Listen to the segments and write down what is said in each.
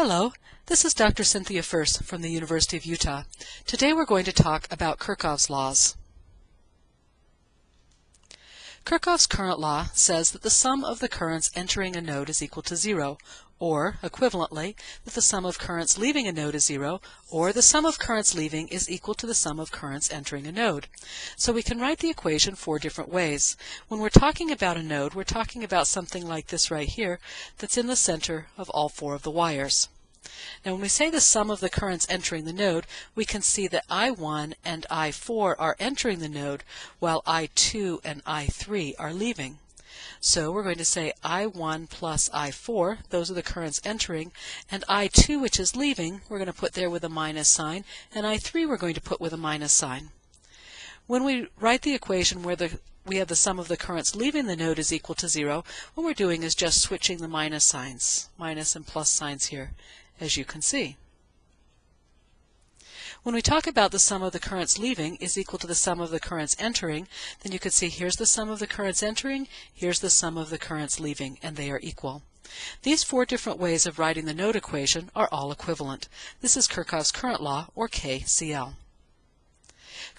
Hello, this is Dr. Cynthia First from the University of Utah. Today we're going to talk about Kirchhoff's laws. Kirchhoff's current law says that the sum of the currents entering a node is equal to 0, or, equivalently, that the sum of currents leaving a node is 0, or the sum of currents leaving is equal to the sum of currents entering a node. So we can write the equation four different ways. When we're talking about a node, we're talking about something like this right here that's in the center of all four of the wires. Now when we say the sum of the currents entering the node, we can see that I1 and I4 are entering the node, while I2 and I3 are leaving. So we're going to say I1 plus I4, those are the currents entering, and I2, which is leaving, we're going to put there with a minus sign, and I3 we're going to put with a minus sign. When we write the equation where we have the sum of the currents leaving the node is equal to 0, what we're doing is just switching the minus signs, minus and plus signs here, as you can see. When we talk about the sum of the currents leaving is equal to the sum of the currents entering, then you can see here's the sum of the currents entering, here's the sum of the currents leaving, and they are equal. These four different ways of writing the node equation are all equivalent. This is Kirchhoff's current law, or KCL.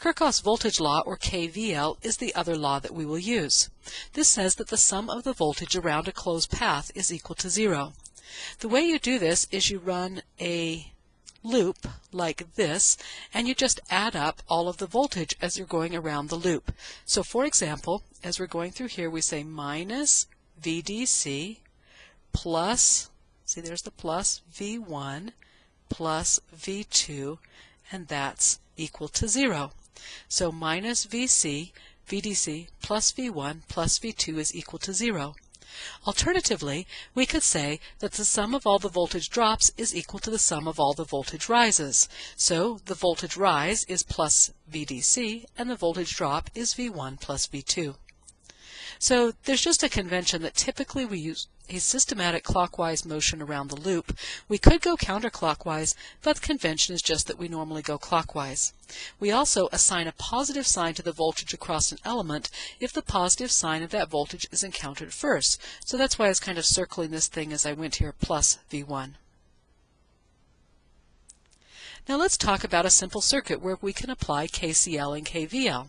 Kirchhoff's voltage law, or KVL, is the other law that we will use. This says that the sum of the voltage around a closed path is equal to 0. The way you do this is you run a loop like this, and you just add up all of the voltage as you're going around the loop. So for example, as we're going through here, we say minus VDC plus, see there's the plus, V1 plus V2, and that's equal to 0. So minus VDC plus V1 plus V2 is equal to 0. Alternatively, we could say that the sum of all the voltage drops is equal to the sum of all the voltage rises. So the voltage rise is plus VDC, and the voltage drop is V1 plus V2. So there's just a convention that typically we use a systematic clockwise motion around the loop. We could go counterclockwise, but the convention is just that we normally go clockwise. We also assign a positive sign to the voltage across an element if the positive sign of that voltage is encountered first. So that's why I was kind of circling this thing as I went here, plus V1. Now let's talk about a simple circuit where we can apply KCL and KVL.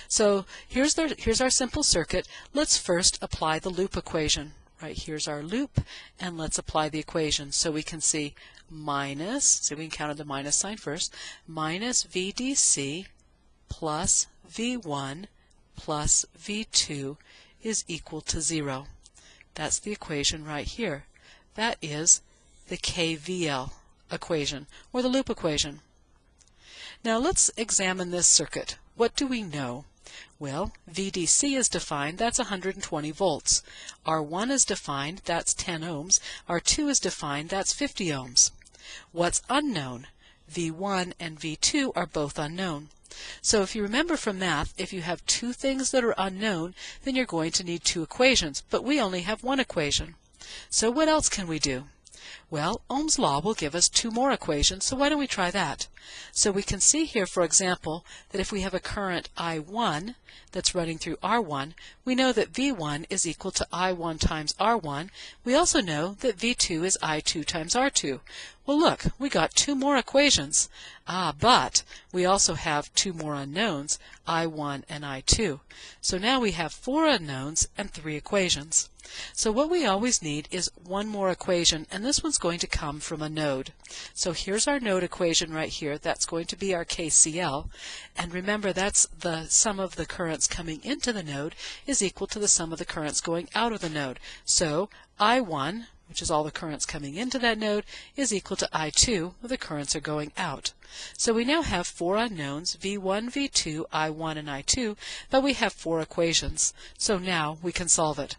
So here's our simple circuit. Let's first apply the loop equation. Right, here's our loop, and let's apply the equation. So we can see minus, so we encountered the minus sign first, minus VDC plus V1 plus V2 is equal to 0. That's the equation right here. That is the KVL equation, or the loop equation. Now let's examine this circuit. What do we know? Well, VDC is defined, that's 120 volts. R1 is defined, that's 10 ohms. R2 is defined, that's 50 ohms. What's unknown? V1 and V2 are both unknown. So if you remember from math, if you have two things that are unknown, then you're going to need two equations, but we only have one equation. So what else can we do? Well, Ohm's law will give us two more equations, so why don't we try that? So we can see here, for example, that if we have a current I1 that's running through R1, we know that V1 is equal to I1 times R1. We also know that V2 is I2 times R2. Well, look, we got two more equations. But we also have two more unknowns, I1 and I2. So now we have four unknowns and three equations. So what we always need is one more equation, and this one's going to come from a node. So here's our node equation right here. That's going to be our KCL. And remember, that's the sum of the currents coming into the node is equal to the sum of the currents going out of the node. So I1, which is all the currents coming into that node, is equal to I2, where the currents are going out. So we now have four unknowns, V1, V2, I1, and I2, but we have four equations. So now we can solve it.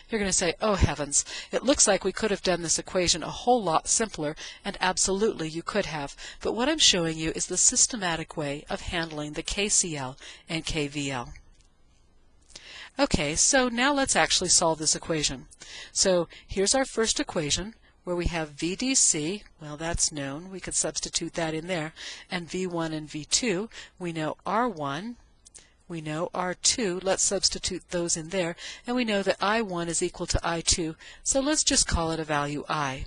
You're going to say, oh heavens, it looks like we could have done this equation a whole lot simpler, and absolutely you could have. But what I'm showing you is the systematic way of handling the KCL and KVL. Okay, so now let's actually solve this equation. So here's our first equation where we have VDC, well that's known, we could substitute that in there, and V1 and V2, we know R1, we know R2, let's substitute those in there, and we know that I1 is equal to I2, so let's just call it a value I.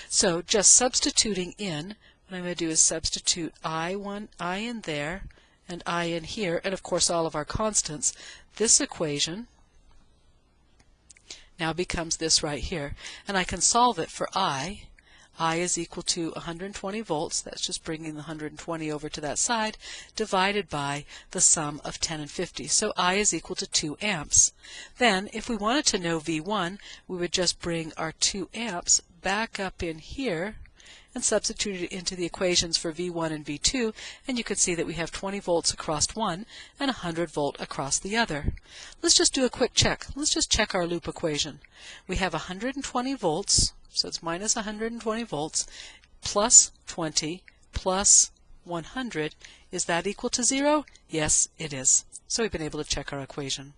So just substituting in, what I'm going to do is substitute I in there and I in here, and of course all of our constants. This equation now becomes this right here, and I can solve it for I. I is equal to 120 volts, that's just bringing the 120 over to that side, divided by the sum of 10 and 50. So I is equal to 2 amps. Then, if we wanted to know V1, we would just bring our 2 amps back up in here and substitute it into the equations for V1 and V2, and you can see that we have 20 volts across one and 100 volt across the other. Let's just do a quick check. Let's just check our loop equation. We have 120 volts, so it's minus 120 volts, plus 20 plus 100. Is that equal to 0? Yes, it is. So we've been able to check our equation.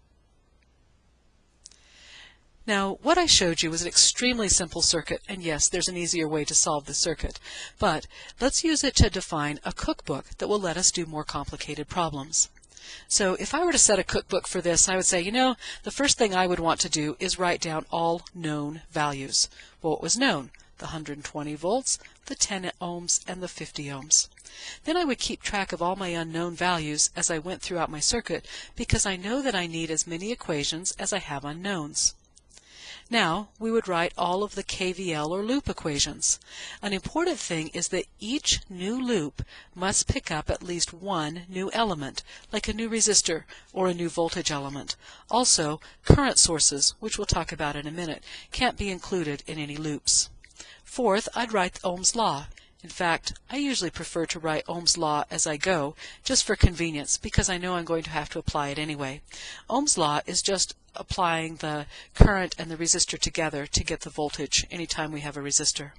Now, what I showed you was an extremely simple circuit, and yes, there's an easier way to solve the circuit, but let's use it to define a cookbook that will let us do more complicated problems. So if I were to set a cookbook for this, I would say, the first thing I would want to do is write down all known values. Well, what was known? The 120 volts, the 10 ohms, and the 50 ohms. Then I would keep track of all my unknown values as I went throughout my circuit, because I know that I need as many equations as I have unknowns. Now, we would write all of the KVL or loop equations. An important thing is that each new loop must pick up at least one new element, like a new resistor or a new voltage element. Also, current sources, which we'll talk about in a minute, can't be included in any loops. Fourth, I'd write Ohm's law. In fact, I usually prefer to write Ohm's law as I go, just for convenience, because I know I'm going to have to apply it anyway. Ohm's law is just applying the current and the resistor together to get the voltage anytime we have a resistor.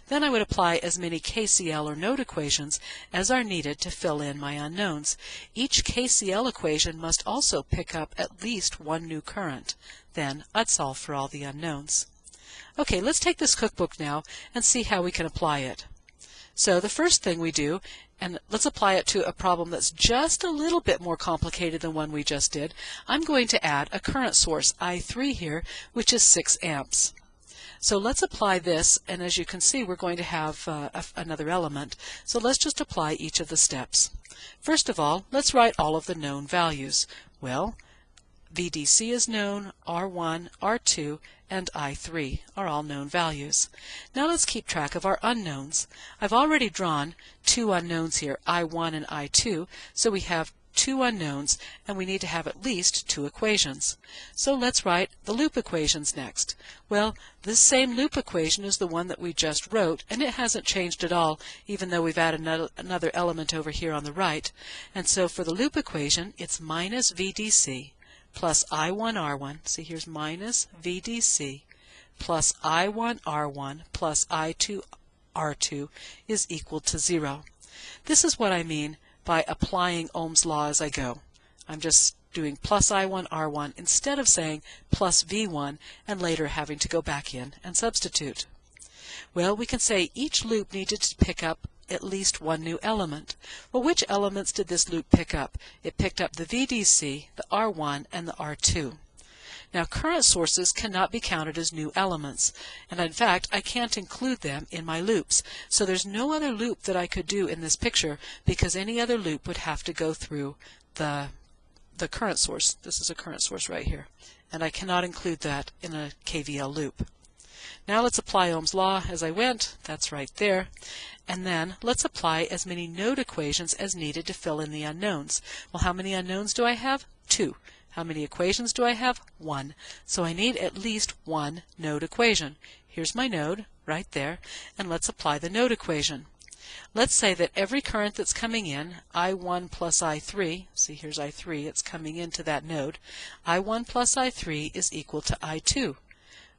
Then I would apply as many KCL or node equations as are needed to fill in my unknowns. Each KCL equation must also pick up at least one new current. Then I'd solve for all the unknowns. Okay, let's take this cookbook now and see how we can apply it. So the first thing we do, and let's apply it to a problem that's just a little bit more complicated than one we just did. I'm going to add a current source, I3 here, which is 6 amps. So let's apply this, and as you can see, we're going to have another element. So let's just apply each of the steps. First of all, let's write all of the known values. Well, VDC is known, R1, R2, and I3 are all known values. Now let's keep track of our unknowns. I've already drawn two unknowns here, I1 and I2, so we have two unknowns, and we need to have at least two equations. So let's write the loop equations next. Well, this same loop equation is the one that we just wrote, and it hasn't changed at all, even though we've added another element over here on the right. And so for the loop equation, it's minus VDC plus I1R1, see here's minus VDC, plus I1R1 plus I2R2 is equal to 0. This is what I mean by applying Ohm's law as I go. I'm just doing plus I1R1 instead of saying plus V1 and later having to go back in and substitute. Well, we can say each loop needed to pick up at least one new element. Well, which elements did this loop pick up? It picked up the VDC, the R1, and the R2. Now, current sources cannot be counted as new elements, and in fact, I can't include them in my loops. So there's no other loop that I could do in this picture, because any other loop would have to go through the current source. This is a current source right here, and I cannot include that in a KVL loop. Now let's apply Ohm's law as I went. That's right there. And then let's apply as many node equations as needed to fill in the unknowns. Well, how many unknowns do I have? 2. How many equations do I have? 1. So I need at least one node equation. Here's my node right there, and let's apply the node equation. Let's say that every current that's coming in, I1 plus I3, see here's I3, it's coming into that node, I1 plus I3 is equal to I2.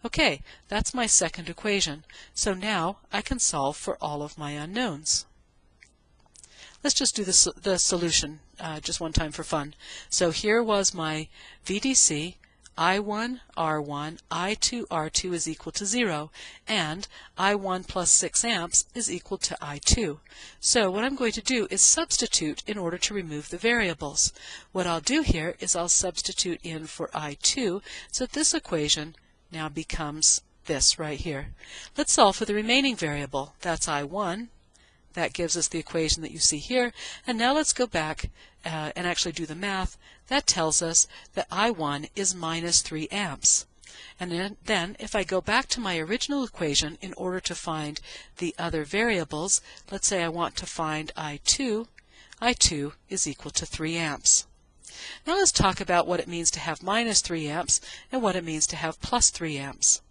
Okay, that's my second equation. So now I can solve for all of my unknowns. Let's just do the solution just one time for fun. So here was my VDC, I1, R1, I2, R2 is equal to 0, and I1 plus 6 amps is equal to I2. So what I'm going to do is substitute in order to remove the variables. What I'll do here is I'll substitute in for I2, so that this equation now becomes this right here. Let's solve for the remaining variable. That's I1. That gives us the equation that you see here. And now let's go back and actually do the math. That tells us that I1 is minus 3 amps. And then if I go back to my original equation in order to find the other variables, let's say I want to find I2. I2 is equal to 3 amps. Now let's talk about what it means to have minus 3 amps and what it means to have plus 3 amps.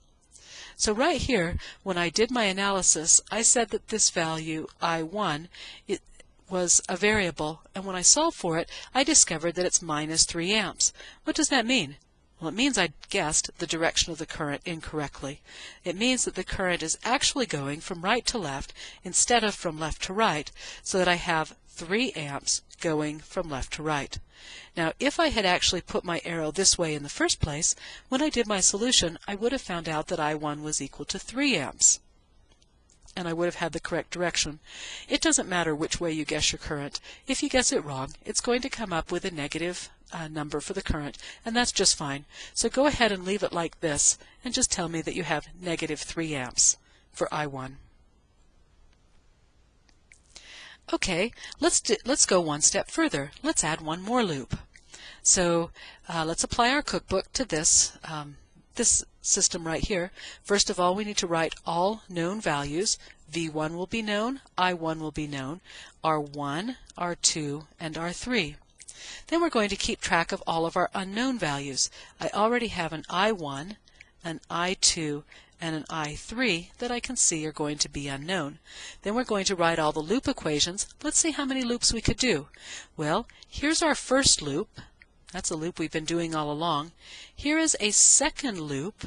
So right here, when I did my analysis, I said that this value, I1, it was a variable, and when I solved for it, I discovered that it's minus 3 amps. What does that mean? Well, it means I guessed the direction of the current incorrectly. It means that the current is actually going from right to left instead of from left to right, so that I have 3 amps going from left to right. Now, if I had actually put my arrow this way in the first place, when I did my solution, I would have found out that I1 was equal to 3 amps. And I would have had the correct direction. It doesn't matter which way you guess your current. If you guess it wrong, it's going to come up with a negative number for the current, and that's just fine. So go ahead and leave it like this, and just tell me that you have negative 3 amps for I1. Okay, let's go one step further. Let's add one more loop. So let's apply our cookbook to this system right here. First of all, we need to write all known values. V1 will be known, I1 will be known, R1, R2, and R3. Then we're going to keep track of all of our unknown values. I already have an I1, an I2, and an I3 that I can see are going to be unknown. Then we're going to write all the loop equations. Let's see how many loops we could do. Well, here's our first loop. That's a loop we've been doing all along. Here is a second loop.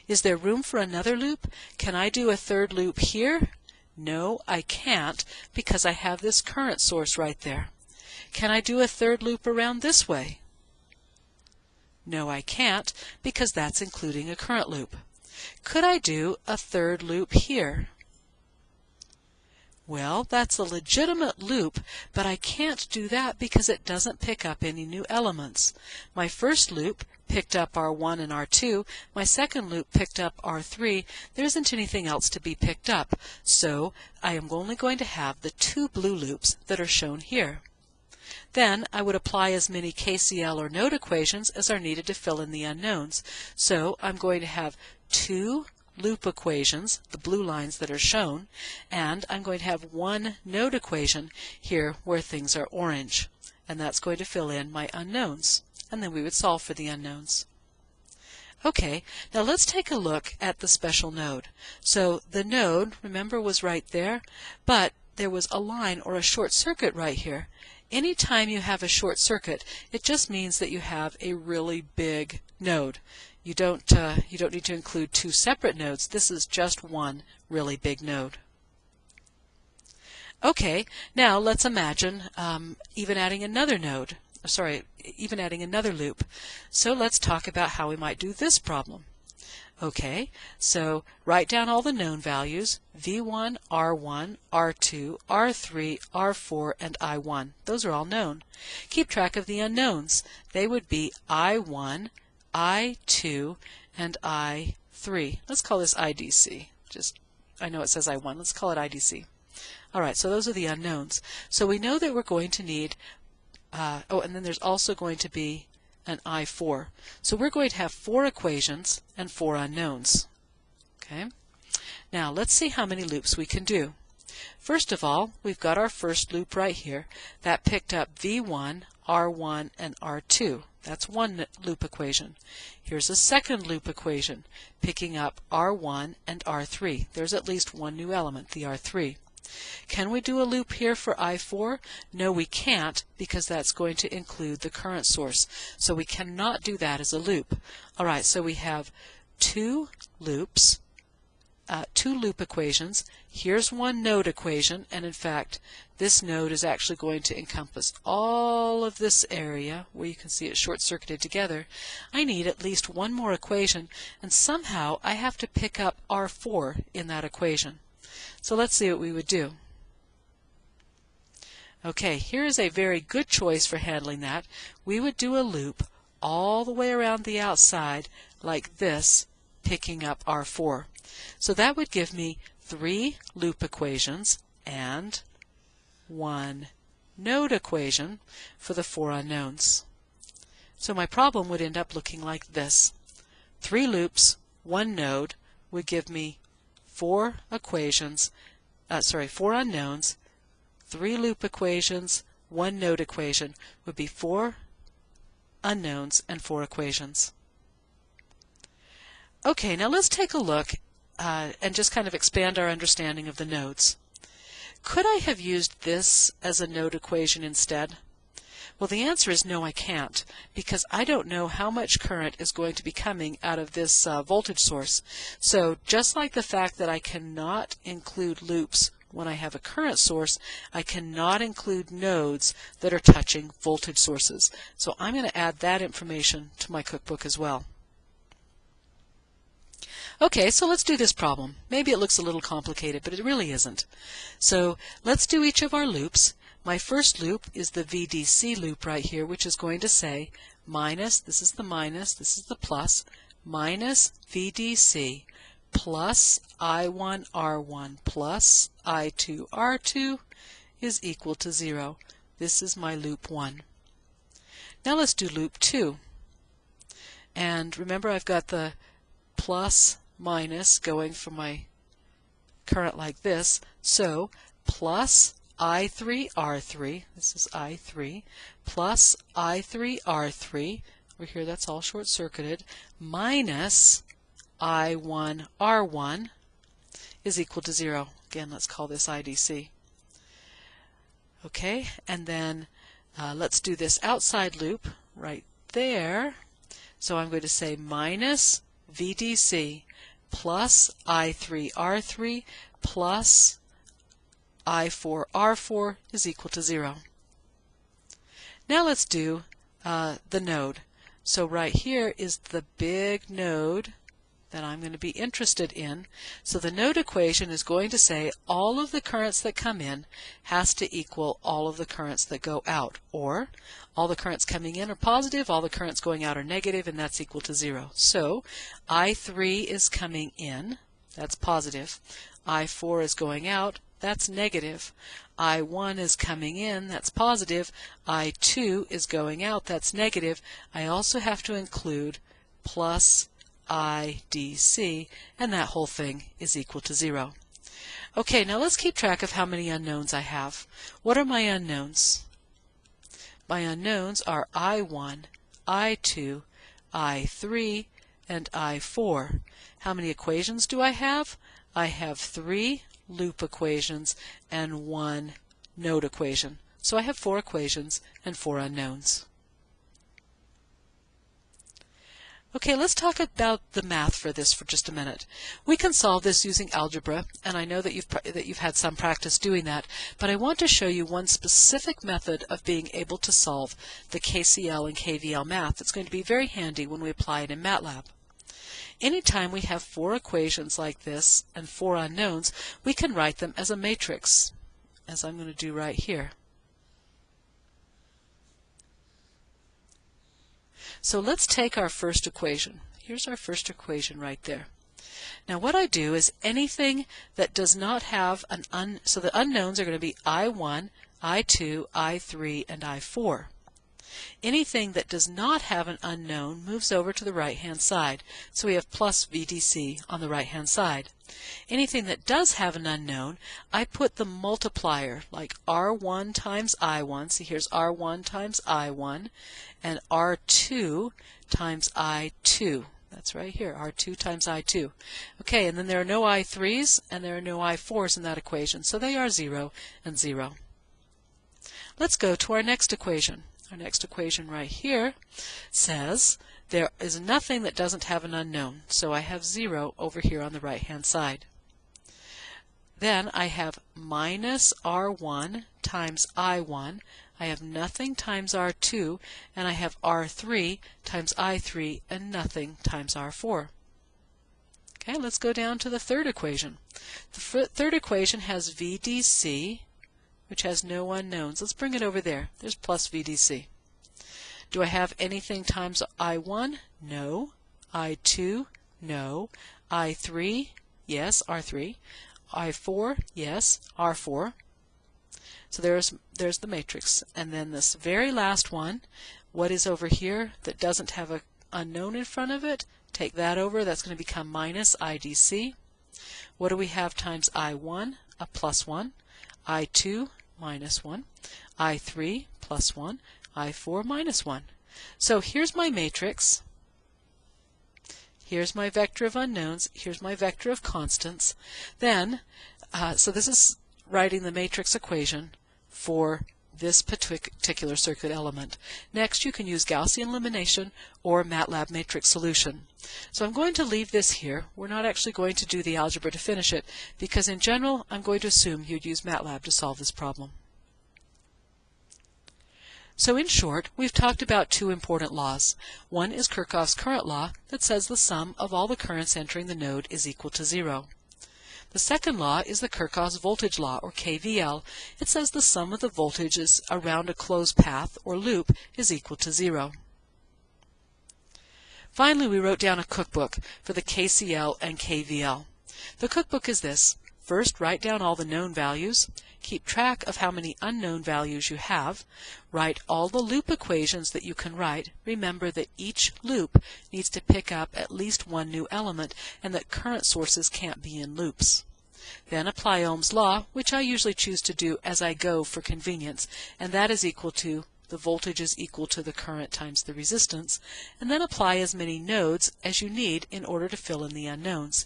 Is there room for another loop? Can I do a third loop here? No, I can't, because I have this current source right there. Can I do a third loop around this way? No, I can't, because that's including a current loop. Could I do a third loop here? Well, that's a legitimate loop, but I can't do that because it doesn't pick up any new elements. My first loop picked up R1 and R2. My second loop picked up R3. There isn't anything else to be picked up, so I am only going to have the 2 blue loops that are shown here. Then I would apply as many KCL or node equations as are needed to fill in the unknowns. So I'm going to have 2 loop equations, the blue lines that are shown, and I'm going to have 1 node equation here where things are orange, and that's going to fill in my unknowns, and then we would solve for the unknowns. Okay, now let's take a look at the special node. So the node, remember, was right there, but there was a line or a short circuit right here. Anytime you have a short circuit, it just means that you have a really big node. You don't need to include 2 separate nodes. This is just one really big node. Okay, now let's imagine even adding another loop. So let's talk about how we might do this problem. Okay, so write down all the known values, V1, R1, R2, R3, R4, and I1. Those are all known. Keep track of the unknowns. They would be I1, I2, and I3. Let's call this IDC. I know it says I1. Let's call it IDC. All right, so those are the unknowns. So we know that we're going to need, and then there's also going to be an I4. So we're going to have 4 equations and 4 unknowns. Okay. Now let's see how many loops we can do. First of all, we've got our first loop right here. That picked up V1, R1, and R2. That's one loop equation. Here's a second loop equation, picking up R1 and R3. There's at least one new element, the R3. Can we do a loop here for I4? No, we can't, because that's going to include the current source. So we cannot do that as a loop. All right, so we have 2 loops, 2 loop equations. Here's one node equation, and in fact, this node is actually going to encompass all of this area where you can see it short-circuited together. I need at least one more equation, and somehow I have to pick up R4 in that equation. So let's see what we would do. Okay, here is a very good choice for handling that. We would do a loop all the way around the outside like this, picking up R4. So that would give me 3 loop equations and 1 node equation for the 4 unknowns. So my problem would end up looking like this. 3 loops, 1 node would give me 4 unknowns, 3 loop equations, 1 node equation would be 4 unknowns and 4 equations. Okay, now let's take a look and just kind of expand our understanding of the nodes. Could I have used this as a node equation instead? Well, the answer is no, I can't, because I don't know how much current is going to be coming out of this voltage source. So just like the fact that I cannot include loops when I have a current source, I cannot include nodes that are touching voltage sources. So I'm going to add that information to my cookbook as well. Okay, so let's do this problem. Maybe it looks a little complicated, but it really isn't. So let's do each of our loops. My first loop is the VDC loop right here, which is going to say minus, this is the minus, this is the plus, minus VDC plus I1 R1 plus I2 R2 is equal to 0. This is my loop 1. Now let's do loop 2. And remember, I've got the plus minus going from my current like this. So plus I3 R3, this is I3, plus I3 R3, over here that's all short-circuited, minus I1 R1 is equal to 0. Again, let's call this IDC. Okay, and then let's do this outside loop right there. So I'm going to say minus VDC plus I3 R3 plus I4 R4 is equal to 0. Now let's do the node. So right here is the big node that I'm going to be interested in. So the node equation is going to say all of the currents that come in has to equal all of the currents that go out, or all the currents coming in are positive, all the currents going out are negative, and that's equal to 0. So I3 is coming in, that's positive. I4 is going out, that's negative. I1 is coming in, that's positive. I2 is going out, that's negative. I also have to include plus IDC, and that whole thing is equal to 0. Okay, now let's keep track of how many unknowns I have. What are my unknowns? My unknowns are I1, I2, I3, and I4. How many equations do I have? I have 3 loop equations and 1 node equation. So I have 4 equations and 4 unknowns. Okay, let's talk about the math for this for just a minute. We can solve this using algebra, and I know that you've had some practice doing that, but I want to show you one specific method of being able to solve the KCL and KVL math that's going to be very handy when we apply it in MATLAB. Anytime we have 4 equations like this and 4 unknowns, we can write them as a matrix, as I'm going to do right here. So let's take our first equation. Here's our first equation right there. Now what I do is anything that does not have so the unknowns are going to be I1, I2, I3, and I4. Anything that does not have an unknown moves over to the right-hand side. So we have plus VDC on the right-hand side. Anything that does have an unknown, I put the multiplier, like R1 times I1. See, here's R1 times I1, and R2 times I2. That's right here, R2 times I2. Okay, and then there are no I3s and there are no I4s in that equation, so they are 0 and 0. Let's go to our next equation. Our next equation right here says there is nothing that doesn't have an unknown, so I have 0 over here on the right-hand side. Then I have minus R1 times I1. I have nothing times R2, and I have R3 times I3 and nothing times R4. Okay, let's go down to the third equation. The third equation has VDC, which has no unknowns. Let's bring it over there. There's plus VDC. Do I have anything times I1? No. I2? No. I3, yes, R3. I4, yes, R4. So there's the matrix. And then this very last one, what is over here that doesn't have an unknown in front of it? Take that over. That's going to become minus IDC. What do we have times I1? A plus 1. I2, minus 1. I3, plus 1. I4, minus 1. So here's my matrix. Here's my vector of unknowns. Here's my vector of constants. Then, so this is writing the matrix equation for this particular circuit element. Next, you can use Gaussian elimination or MATLAB matrix solution. So I'm going to leave this here. We're not actually going to do the algebra to finish it, because in general, I'm going to assume you'd use MATLAB to solve this problem. So in short, we've talked about two important laws. One is Kirchhoff's current law that says the sum of all the currents entering the node is equal to 0. The second law is the Kirchhoff's voltage law, or KVL. It says the sum of the voltages around a closed path, or loop, is equal to 0. Finally, we wrote down a cookbook for the KCL and KVL. The cookbook is this. First, write down all the known values. Keep track of how many unknown values you have. Write all the loop equations that you can write. Remember that each loop needs to pick up at least one new element, and that current sources can't be in loops. Then apply Ohm's law, which I usually choose to do as I go for convenience, and that is equal to the voltage is equal to the current times the resistance, and then apply as many nodes as you need in order to fill in the unknowns.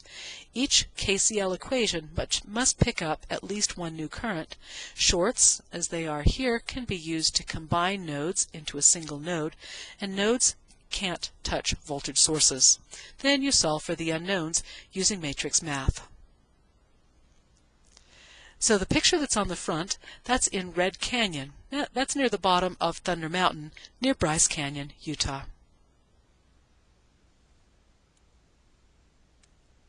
Each KCL equation must pick up at least one new current. Shorts, as they are here, can be used to combine nodes into a single node, and nodes can't touch voltage sources. Then you solve for the unknowns using matrix math. So the picture that's on the front, that's in Red Canyon. That's near the bottom of Thunder Mountain, near Bryce Canyon, Utah.